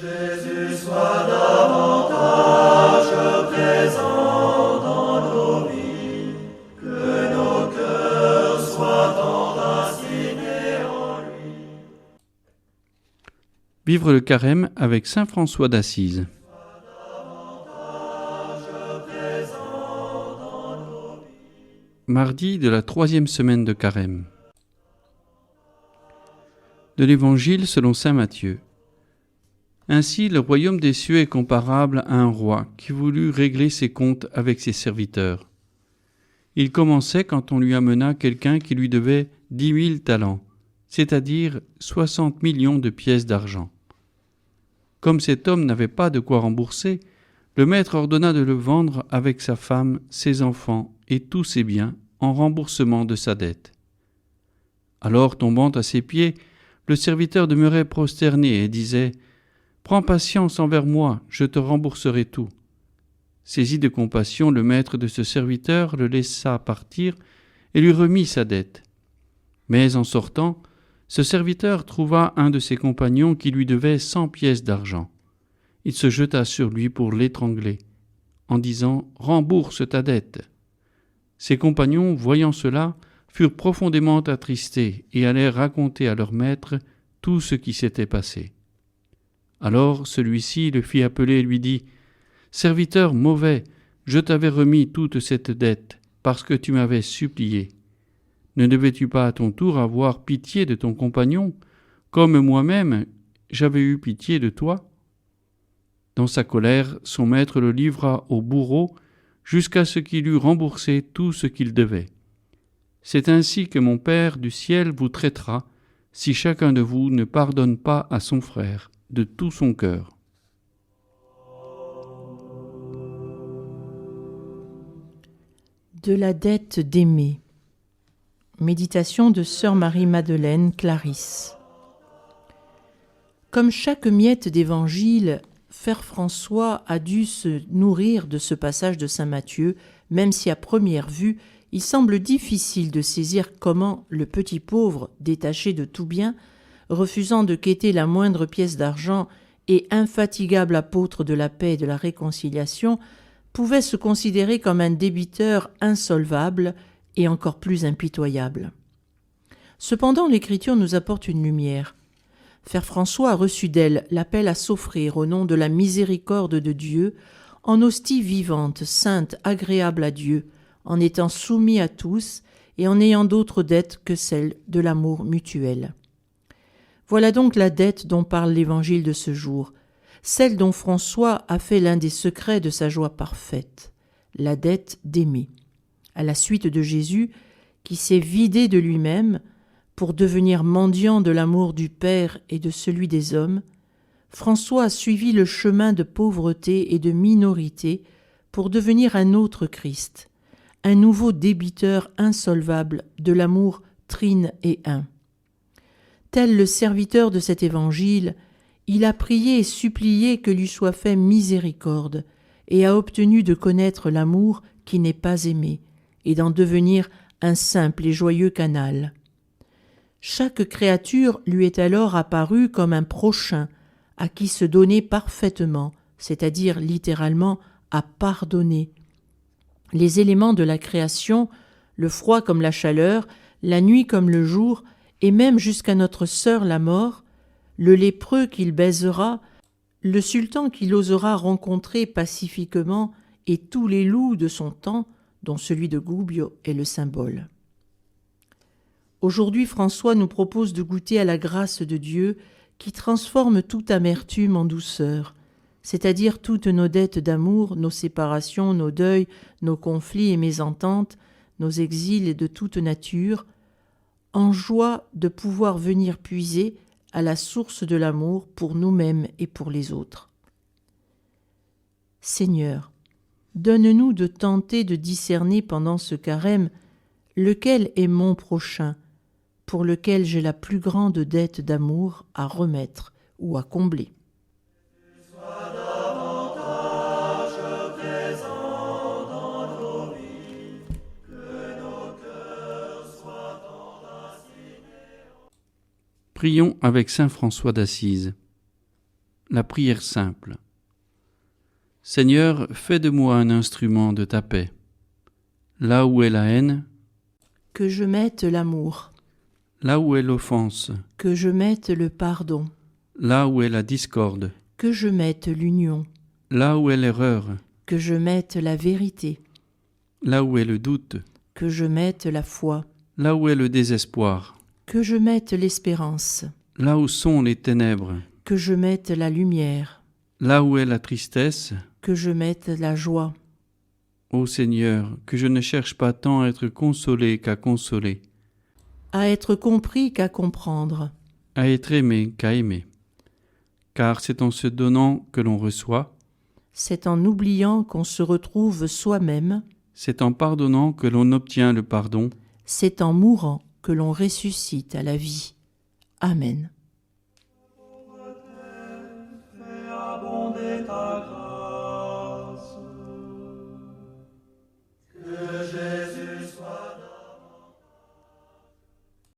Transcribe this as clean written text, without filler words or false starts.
Jésus soit davantage présent dans nos vies, que nos cœurs soient enracinés en lui. Vivre le carême avec saint François d'Assise. Mardi de la 3e semaine de carême. De l'Évangile selon saint Matthieu. Ainsi, le royaume des cieux est comparable à un roi qui voulut régler ses comptes avec ses serviteurs. Il commençait quand on lui amena quelqu'un qui lui devait 10 000 talents, c'est-à-dire 60 millions de pièces d'argent. Comme cet homme n'avait pas de quoi rembourser, le maître ordonna de le vendre avec sa femme, ses enfants et tous ses biens en remboursement de sa dette. Alors, tombant à ses pieds, le serviteur demeurait prosterné et disait « Prends patience envers moi, je te rembourserai tout. » Saisi de compassion, le maître de ce serviteur le laissa partir et lui remit sa dette. Mais en sortant, ce serviteur trouva un de ses compagnons qui lui devait 100 pièces d'argent. Il se jeta sur lui pour l'étrangler, en disant « Rembourse ta dette !» Ses compagnons, voyant cela, furent profondément attristés et allèrent raconter à leur maître tout ce qui s'était passé. Alors celui-ci le fit appeler et lui dit « Serviteur mauvais, je t'avais remis toute cette dette parce que tu m'avais supplié. Ne devais-tu pas à ton tour avoir pitié de ton compagnon, comme moi-même j'avais eu pitié de toi ?» Dans sa colère, son maître le livra au bourreau jusqu'à ce qu'il eût remboursé tout ce qu'il devait. C'est ainsi que mon Père du ciel vous traitera, si chacun de vous ne pardonne pas à son frère de tout son cœur. De la dette d'aimer. Méditation de sœur Marie-Madeleine Clarisse. Comme chaque miette d'évangile, Frère François a dû se nourrir de ce passage de saint Matthieu, même si à première vue, il semble difficile de saisir comment le petit pauvre, détaché de tout bien, refusant de quêter la moindre pièce d'argent et infatigable apôtre de la paix et de la réconciliation, pouvait se considérer comme un débiteur insolvable et encore plus impitoyable. Cependant, l'Écriture nous apporte une lumière. Frère François a reçu d'elle l'appel à s'offrir au nom de la miséricorde de Dieu, en hostie vivante, sainte, agréable à Dieu, en étant soumis à tous et en n'ayant d'autre dette que celle de l'amour mutuel. Voilà donc la dette dont parle l'Évangile de ce jour, celle dont François a fait l'un des secrets de sa joie parfaite, la dette d'aimer. À la suite de Jésus, qui s'est vidé de lui-même pour devenir mendiant de l'amour du Père et de celui des hommes, François a suivi le chemin de pauvreté et de minorité pour devenir un autre Christ, un nouveau débiteur insolvable de l'amour trine et un. Tel le serviteur de cet évangile, il a prié et supplié que lui soit fait miséricorde et a obtenu de connaître l'amour qui n'est pas aimé et d'en devenir un simple et joyeux canal. Chaque créature lui est alors apparue comme un prochain à qui se donner parfaitement, c'est-à-dire littéralement à pardonner. Les éléments de la création, le froid comme la chaleur, la nuit comme le jour, et même jusqu'à notre sœur la mort, le lépreux qu'il baisera, le sultan qu'il osera rencontrer pacifiquement, et tous les loups de son temps, dont celui de Gubbio est le symbole. Aujourd'hui, François nous propose de goûter à la grâce de Dieu qui transforme toute amertume en douceur, c'est-à-dire toutes nos dettes d'amour, nos séparations, nos deuils, nos conflits et mésententes, nos exils de toute nature, en joie de pouvoir venir puiser à la source de l'amour pour nous-mêmes et pour les autres. Seigneur, donne-nous de tenter de discerner pendant ce carême lequel est mon prochain, pour lequel j'ai la plus grande dette d'amour à remettre ou à combler. Sois davantage présent dans nos vies, que nos cœurs soient enracinés. Prions avec saint François d'Assise. La prière simple. Seigneur, fais de moi un instrument de ta paix. Là où est la haine, que je mette l'amour, là où est l'offense, que je mette le pardon, là où est la discorde, que je mette l'union, là où est l'erreur, que je mette la vérité, là où est le doute, que je mette la foi, là où est le désespoir, que je mette l'espérance, là où sont les ténèbres, que je mette la lumière, là où est la tristesse. que je mette la joie. Ô Seigneur, que je ne cherche pas tant à être consolé qu'à consoler, À être compris qu'à comprendre, à être aimé qu'à aimer. Car c'est en se donnant que l'on reçoit, c'est en oubliant qu'on se retrouve soi-même, c'est en pardonnant que l'on obtient le pardon. c'est en mourant que l'on ressuscite à la vie. Amen. Fais abonder ta grâce. Que Jésus soit dans